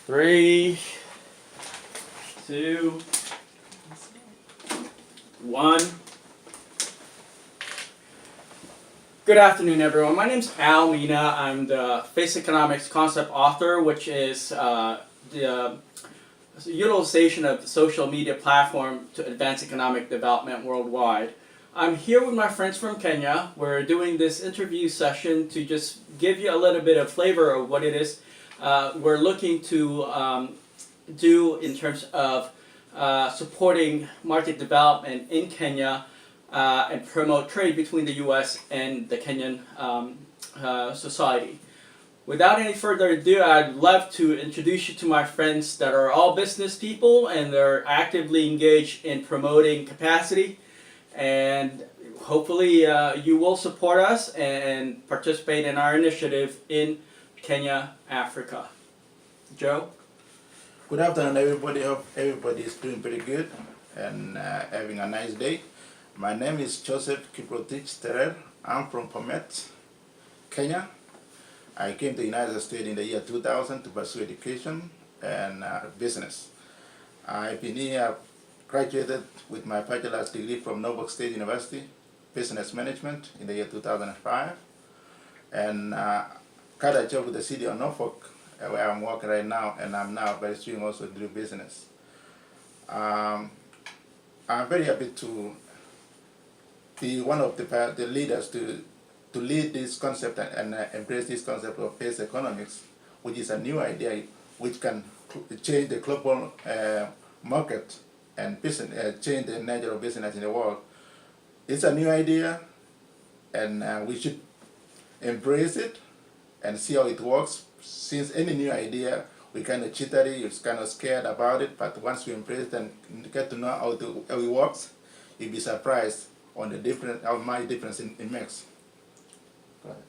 Three, two, one. Good afternoon, everyone. My name's Al Mina. I'm the faceconomics concept author, which is the utilization of the social media platform to advance economic development worldwide. I'm here with my friends from Kenya. We're doing this interview session to just give you a little bit of flavor of what it is we're looking to do in terms of supporting market development in Kenya and promote trade between the U.S. and the Kenyan society. Without any further ado, I'd love to introduce you to my friends that are all business people and they're actively engaged in promoting capacity. And hopefully you will support us and participate in our initiative in Kenya, Africa. Joe? Good afternoon, everybody. Hope everybody is doing pretty good and having a nice day. My name is Joseph Kiprotich Terer. I'm from Bomet, Kenya. I came to the United States in the year 2000 to pursue education and business. I've been here, graduated with my bachelor's degree from Norfolk State University, Business Management in the year 2005, and got a job with the city of Norfolk, where I'm working right now, and I'm now pursuing also to do business. I'm very happy to be one of the leaders to lead this concept and embrace this concept of face economics, which is a new idea which can change the global market and business, change the nature of business in the world. It's a new idea, and we should embrace it and see how it works. Since any new idea, we're kind of jittery, you're kind of scared about it, but once we embrace it and get to know how it works, you'll be surprised on the how my difference it makes. Go ahead.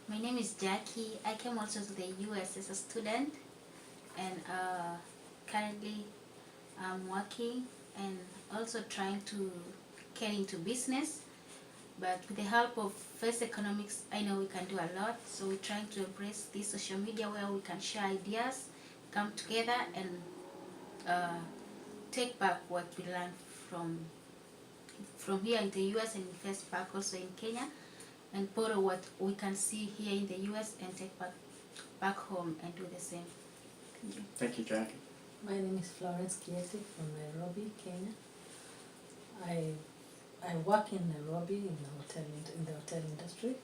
My name is Jackie. I came also to the US as a student, and currently I'm working and also trying to get into business. But with the help of face economics, I know we can do a lot. So we're trying to embrace this social media where we can share ideas, come together, and take back what we learned from here in the US and invest back also in Kenya, and borrow what we can see here in the US and take back home and do the same. Thank you. Thank you, Jackie. My name is Florence Kieti from Nairobi, Kenya. I work in Nairobi in the hotel industry.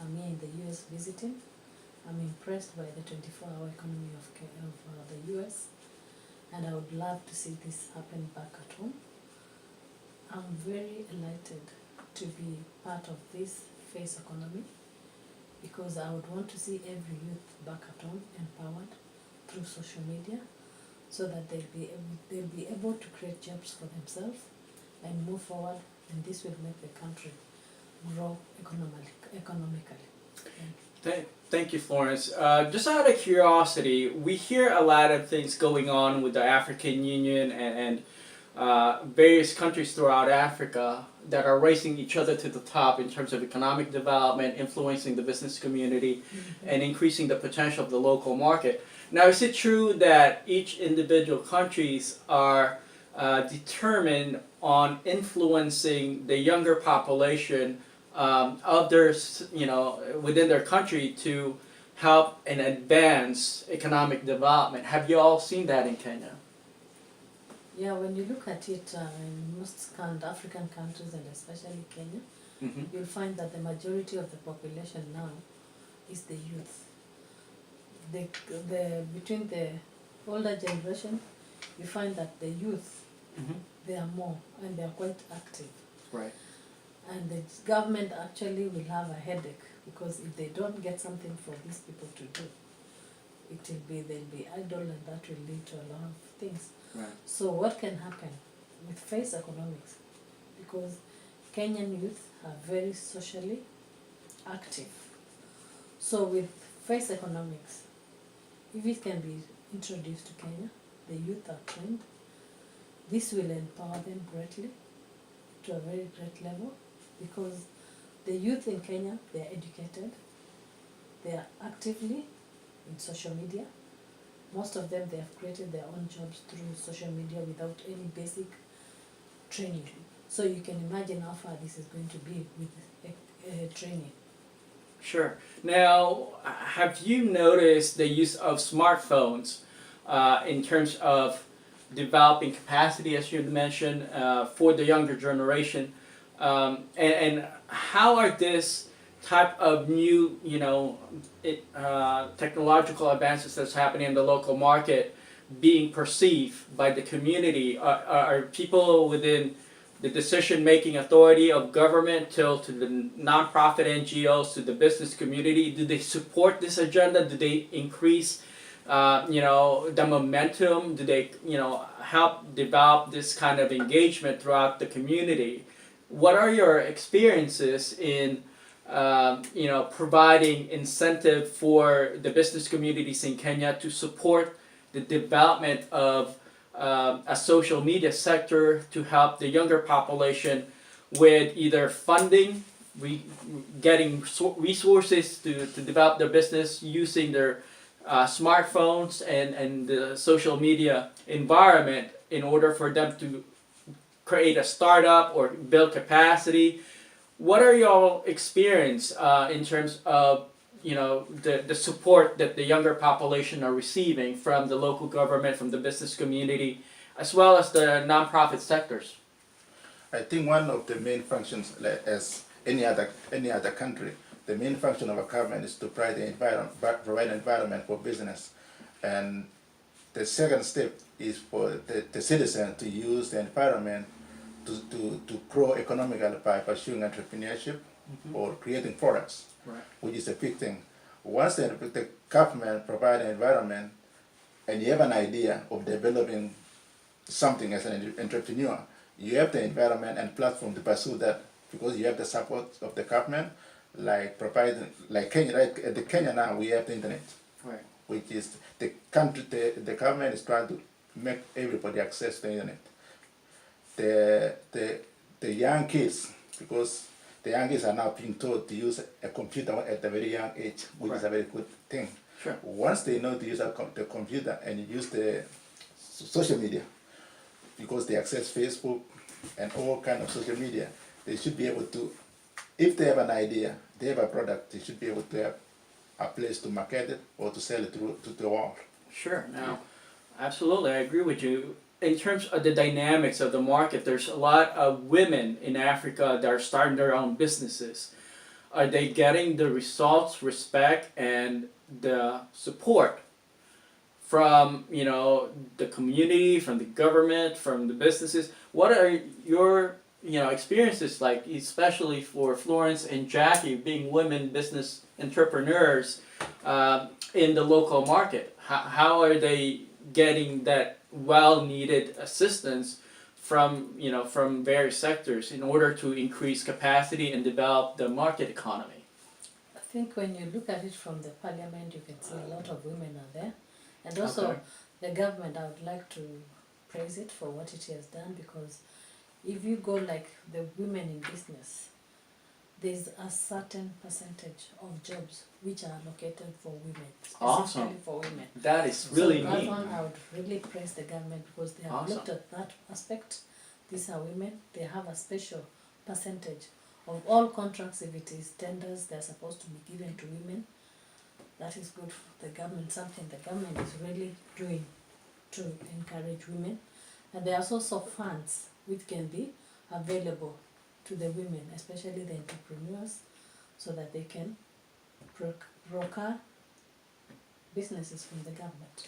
I'm here in the US visiting. I'm impressed by the 24-hour economy of the US, and I would love to see this happen back at home. I'm very elated to be part of this face economy because I would want to see every youth back at home empowered through social media so that they'll be able to create jobs for themselves and move forward, and this will make the country grow economically. Thank you, Florence. Just out of curiosity, we hear a lot of things going on with the African Union and various countries throughout Africa that are racing each other to the top in terms of economic development, influencing the business community, and increasing the potential of the local market. Now, is it true that each individual countries are determined on influencing the younger population of their, within their country to help and advance economic development? Have you all seen that in Kenya? Yeah, when you look at it in most African countries and especially Kenya, you'll find that the majority of the population now is the youth. Between the older generation, you find that the youth, they are more and they are quite active. Right. And the government actually will have a headache because if they don't get something for these people to do, they'll be idle, and that will lead to a lot of things. Right. So what can happen with face economics? Because Kenyan youth are very socially active. So with face economics, if it can be introduced to Kenya, the youth are trained, this will empower them greatly to a very great level, because the youth in Kenya, they are educated, they are actively in social media, most of them, they have created their own jobs through social media without any basic training. So you can imagine how far this is going to be with training. Sure. Now, have you noticed the use of smartphones in terms of developing capacity, as you mentioned, for the younger generation? And how are this type of new, technological advances that's happening in the local market being perceived by the community? Are people within the decision-making authority of government to the nonprofit NGOs, to the business community, do they support this agenda? Do they increase, the momentum? Do they, help develop this kind of engagement throughout the community? What are your experiences in, providing incentive for the business communities in Kenya to support the development of a social media sector to help the younger population with either funding, getting resources to develop their business using their smartphones and the social media environment in order for them to create a startup or build capacity? What are your experience in terms of the support that the younger population are receiving from the local government, from the business community, as well as the nonprofit sectors? I think one of the main functions, like as any other country, the main function of a government is to provide an environment for business, and the second step is for the citizen to use the environment to grow economically by pursuing entrepreneurship or creating products, Right. which is a big thing. Once the government provides an environment and you have an idea of developing something as an entrepreneur, you have the environment and platform to pursue that because you have the support of the government, like providing, like Kenya, right? At the Kenya now we have the internet, Right. which is the country, the government is trying to make everybody access the internet. The young kids, because the young kids are now being taught to use a computer at a very young age, which is a very good thing. Sure. Once they know to use the computer and use the social media, because they access Facebook and all kind of social media, they should be able to, if they have an idea, they have a product, they should be able to have a place to market it or to sell it to the world. Sure. Now, absolutely, I agree with you. In terms of the dynamics of the market, there's a lot of women in Africa that are starting their own businesses. Are they getting the results, respect, and the support from the community, from the government, from the businesses? What are your experiences like, especially for Florence and Jackie, being women business entrepreneurs in the local market? How are they getting that well-needed assistance from various sectors in order to increase capacity and develop the market economy? I think when you look at it from the parliament, you can see a lot of women are there. And also Okay. the government, I would like to praise it for what it has done, because if you go like the women in business, there's a certain percentage of jobs which are allocated for women, specifically Awesome. for women. That is really so that neat. one I would really praise the government, because they have Awesome. looked at that aspect. These are women, they have a special percentage of all contracts. If it is tenders, they're supposed to be given to women. That is good for the government, something the government is really doing to encourage women. And there are also funds which can be available to the women, especially the entrepreneurs, so that they can broker businesses from the government.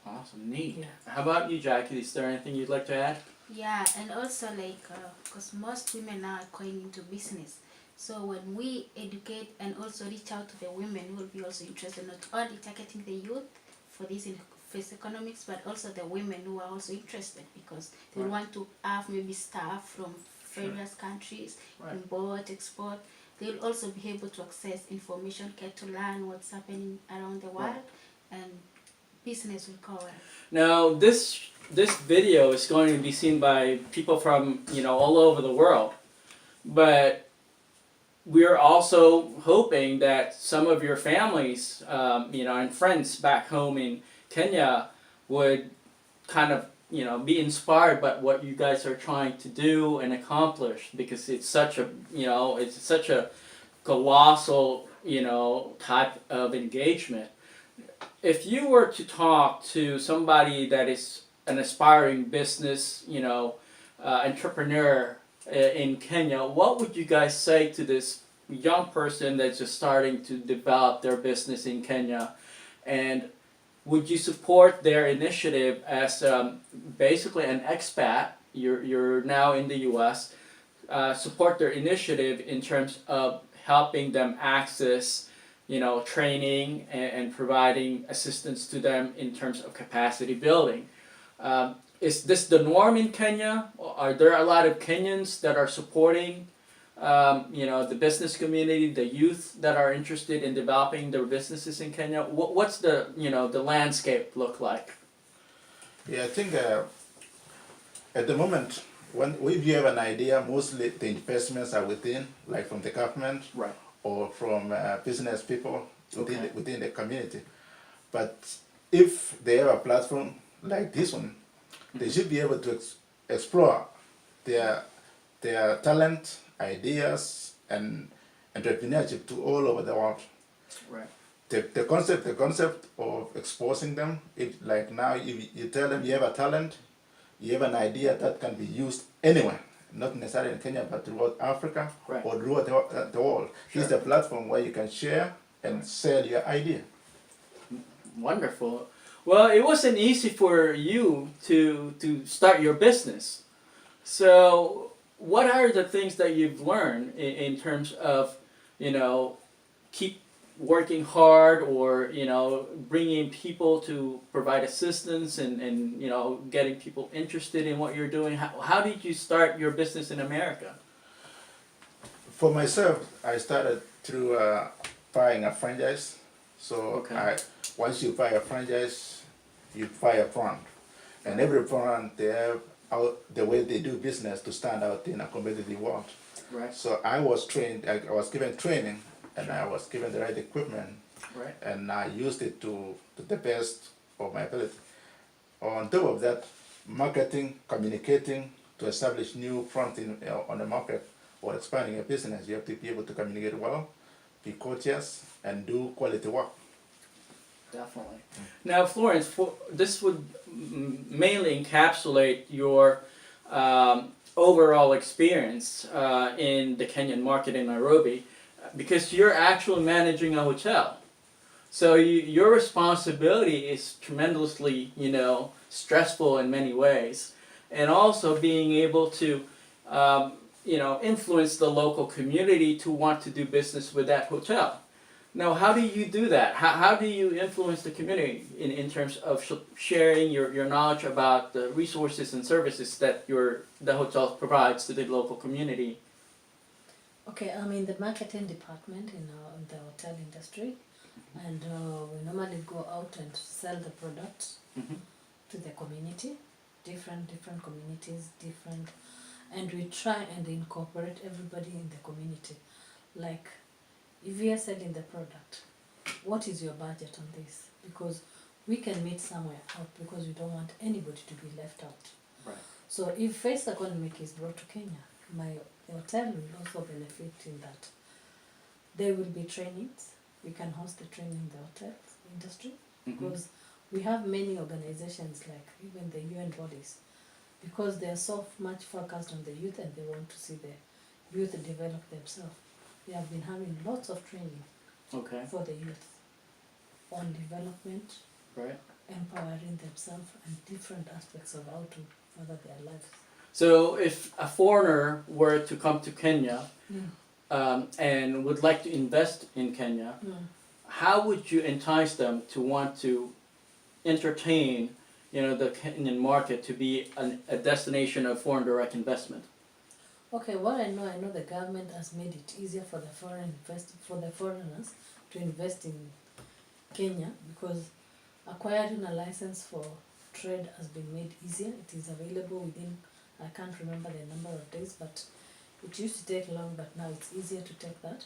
Awesome, neat. Yeah. How about you, Jackie? Is there anything you'd like to add? Yeah, and also because most women now are going into business. So when we educate and also reach out to the women, who will be also interested, not only targeting the youth for this in face economics, but also the women who are also interested, because they Right. want to have maybe staff from various countries, Right. import, export. They'll also be able to access information, get to learn what's happening around the world, and business will cover. Now, this video is going to be seen by people from all over the world, but we're also hoping that some of your families, and friends back home in Kenya would kind of be inspired by what you guys are trying to do and accomplish, because it's such a colossal type of engagement. If you were to talk to somebody that is an aspiring business entrepreneur in Kenya, what would you guys say to this young person that's just starting to develop their business in Kenya? And would you support their initiative as basically an expat? You're now in the U.S. Support their initiative in terms of helping them access, training and providing assistance to them in terms of capacity building. Is this the norm in Kenya? Are there a lot of Kenyans that are supporting the business community, the youth that are interested in developing their businesses in Kenya? What's the the landscape look like? Yeah, I think at the moment, if you have an idea, mostly the investments are within, like from the government, Right. or from business people Okay. within the community. But if they have a platform like this one, they should be able to explore their talent, ideas, and entrepreneurship to all over the world. Right. The concept of exposing them, like now, if you tell them you have a talent, you have an idea that can be used anywhere, not necessarily in Kenya, but throughout Africa, Right. or throughout the world. Sure. It's a platform where you can share and sell your idea. Wonderful. Well, it wasn't easy for you to start your business. So, what are the things that you've learned in terms of, keep working hard, or bringing people to provide assistance, and getting people interested in what you're doing? How did you start your business in America? For myself, I started through buying a franchise. So Okay. once you buy a franchise, you buy a brand. And every brand, they have the way they do business to stand out in a competitive world. Right. So I was trained, I was given training, and I was given the right equipment, Right. and I used it to the best of my ability. On top of that, marketing, communicating to establish new front on the market or expanding a business, you have to be able to communicate well, be courteous, and do quality work. Definitely. Now, Florence, this would mainly encapsulate your overall experience in the Kenyan market in Nairobi, because you're actually managing a hotel. So your responsibility is tremendously, stressful in many ways, and also being able to, influence the local community to want to do business with that hotel. Now, how do you do that? How do you influence the community in terms of sharing your knowledge about the resources and services that the hotel provides to the local community? Okay, I'm in the marketing department in the hotel industry, and we normally go out and sell the products Mm-hmm. to the community, different communities, and we try and incorporate everybody in the community. Like, if we are selling the product, what is your budget on this? Because we can meet somewhere out, because we don't want anybody to be left out. Right. So if Face Economic is brought to Kenya, my hotel will also benefit in that. There will be trainings. We can host the training in the hotel industry, Mm-hmm. because we have many organizations, like even the UN bodies, because they are so much focused on the youth and they want to see the youth develop themselves. They have been having lots of training Okay. for the youth on development, Right. empowering themselves, and different aspects of how to further their lives. So if a foreigner were to come to Kenya Mm. and would like to invest in Kenya, how would you entice them to want to entertain, the Kenyan market to be a destination of foreign direct investment? Okay, what I know the government has made it easier for the foreigners to invest in Kenya, because acquiring a license for trade has been made easier. It is available within, I can't remember the number of days, but it used to take long, but now it's easier to take that.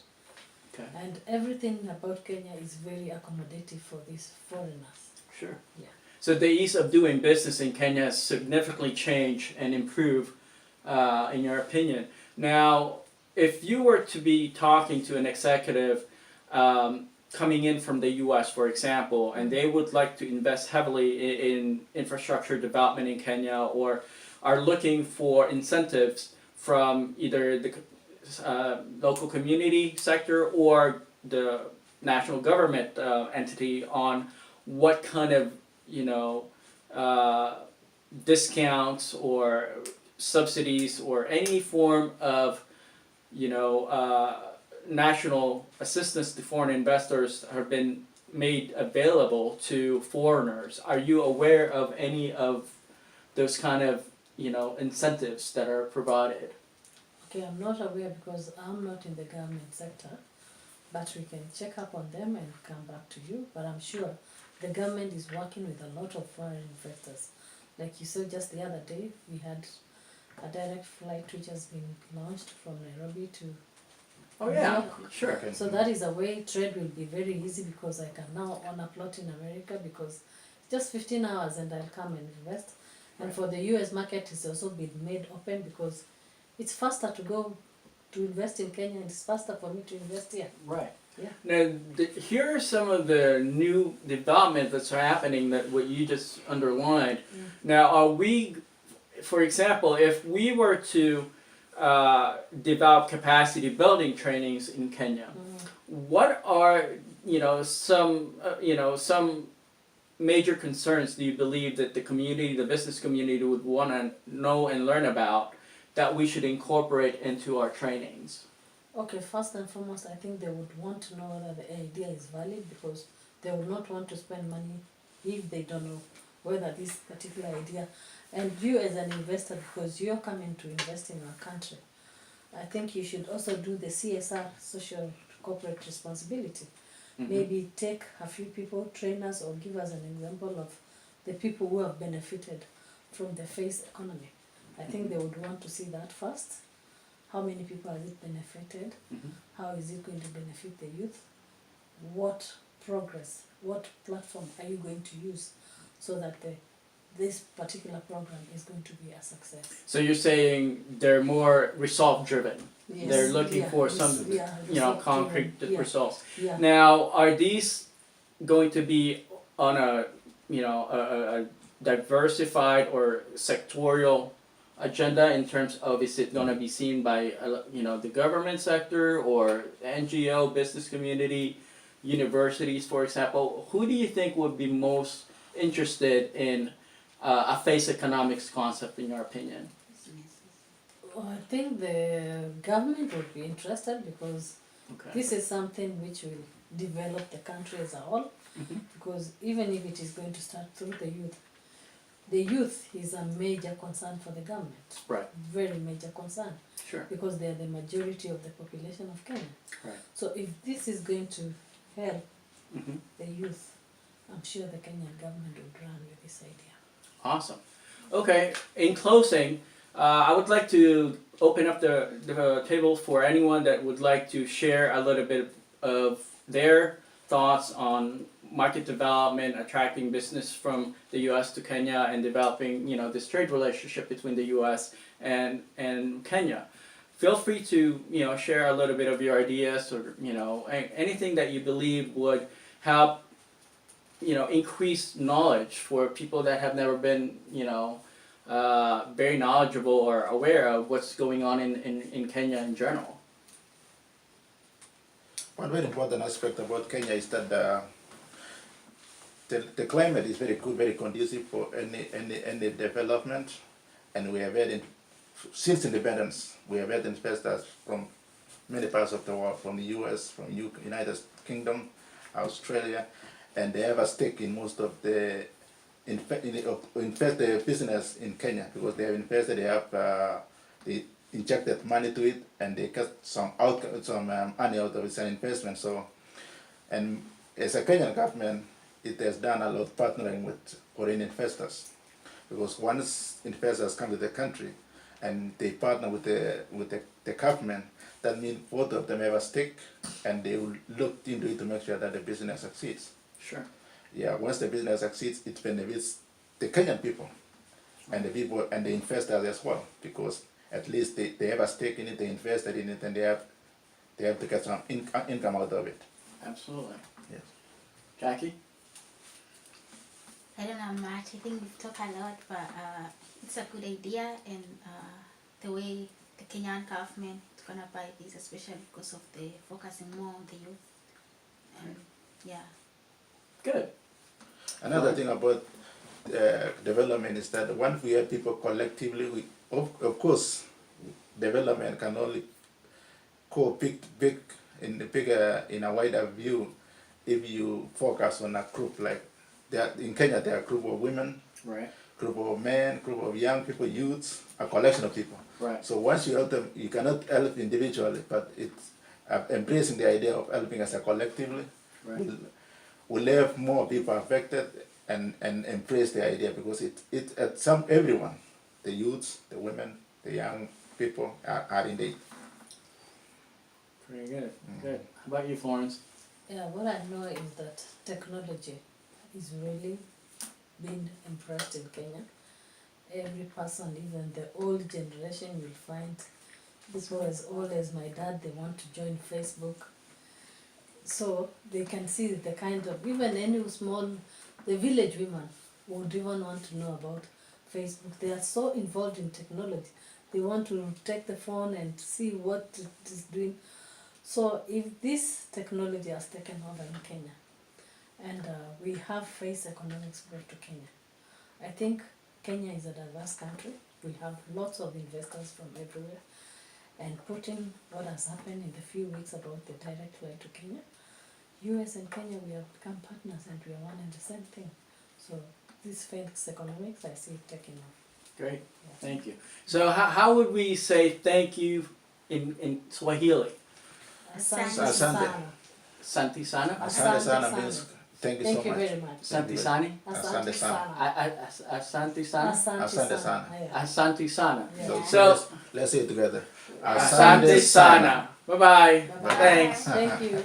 Okay. And everything about Kenya is very accommodative for these foreigners. Sure. Yeah. So the ease of doing business in Kenya has significantly changed and improved, in your opinion. Now, if you were to be talking to an executive coming in from the U.S., for example, and they would like to invest heavily in infrastructure development in Kenya, or are looking for incentives from either the local community sector or the national government entity on what kind of, you know, discounts or subsidies or any form of, you know, national assistance to foreign investors have been made available to foreigners. Are you aware of any of those kind of, you know, incentives that are provided? Okay, I'm not aware because I'm not in the government sector, but we can check up on them and come back to you. But I'm sure the government is working with a lot of foreign investors. Like you said just the other day, we had a direct flight which has been launched from Nairobi to Oh yeah, New sure. Okay. So that is a way trade will be very easy because I can now own a plot in America because just 15 hours and I'll come and invest. And Right. for the US market, it's also been made open because it's faster to go to invest in Kenya and it's faster for me to invest here. Right. Yeah. Now, here are some of the new developments that's happening that what you just underlined. Now, are we, for example, if we were to develop capacity building trainings in Kenya, what are, you know, some major concerns do you believe that the community, the business community, would want to know and learn about that we should incorporate into our trainings? Okay, first and foremost, I think they would want to know whether the idea is valid because they would not want to spend money if they don't know whether this particular idea. And you as an investor, because you're coming to invest in our country, I think you should also do the CSR, social corporate responsibility. Maybe take a few people, train us, or give us an example of the people who have benefited from the face economy. I think they would want to see that first. How many people has it benefited? How is it going to benefit the youth? What progress, what platform are you going to use so that this particular program is going to be a success? So you're saying they're more result driven. Yes. They're looking Yeah, for yes, some, yeah, you know, result-driven. concrete Yeah, results. yeah. Now, are these going to be on a, you know, a diversified or sectorial agenda in terms of, is it going to be seen by, you know, the government sector or NGO, business community, universities, for example? Who do you think would be most interested in a face economics concept, in your opinion? Well, I think the government would be interested because Okay. this is something which will develop the country as a whole. Because even if it is going to start through the youth is a major concern for the government. Right. Very major concern. Sure. Because they are the majority of the population of Kenya. Right. So if this is going to help Mhm. the youth, I'm sure the Kenyan government would run with this idea. Awesome. Okay, in closing, I would like to open up the table for anyone that would like to share a little bit of their thoughts on market development, attracting business from the U.S. to Kenya, and developing, you know, this trade relationship between the U.S. and Kenya. Feel free to, you know, share a little bit of your ideas, or, you know, anything that you believe would help, you know, increase knowledge for people that have never been, you know, very knowledgeable or aware of what's going on in Kenya in general. One very important aspect about Kenya is that the climate is very good, very conducive for any development, and we have had, since independence, we have had investors from many parts of the world, from the US, from United Kingdom, Australia, and they have a stake in most of the the business in Kenya because they have invested, they injected money to it, and they got some money out of its investment. So, and as a Kenyan government, it has done a lot partnering with foreign investors, because once investors come to the country and they partner with the government, that means both of them have a stake, and they will look into it to make sure that the business succeeds. Sure. yeah, once the business succeeds, it benefits the Kenyan people and the people and the investors as well, because at least they have a stake in it, they invested in it, and they have to get some income out of it. Absolutely. Yes. Jackie? I don't know much. I think we've talked a lot, but it's a good idea, and the way the Kenyan government is gonna buy this, especially because of the focusing more on the youth. And yeah. Good. Another thing about development is that once we have people collectively, of course, development can only go big in a wider view if you focus on a group like in Kenya. There are a group of women, Right. group of men, group of young people, youths, a collection of people. Right. So once you help them, you cannot help individually, but it's embracing the idea of helping as a collectively. Right. Will have more people affected and embrace the idea, because everyone, the youths, the women, the young people are in the. Pretty good. Good. How about you, Florence? Yeah, what I know is that technology is really being embraced in Kenya. Every person, even the old generation, will find people as old as my dad, they want to join Facebook. So they can see the kind of, even any small, the village women would even want to know about Facebook. They are so involved in technology. They want to take the phone and see what it is doing. So if this technology has taken over in Kenya, and we have face economics brought to Kenya, I think Kenya is a diverse country. We have lots of investors from everywhere. And putting what has happened in the few weeks about the direct flight to Kenya, US and Kenya, we have become partners and we are one and the same thing. So this face economics, I see it taking off. Great. Yeah. Thank you. So how would we say thank you in Swahili? Asante Asante. Santi sana? Asante sana Asante means sana. thank you Thank so you much. very much. Santi sani? Asante sana. Asante sana? Asante sana. Yeah. Asante sana. Yeah. So, So- let's say it together. Asante sana. Bye-bye. Bye-bye. Thanks. Thank you.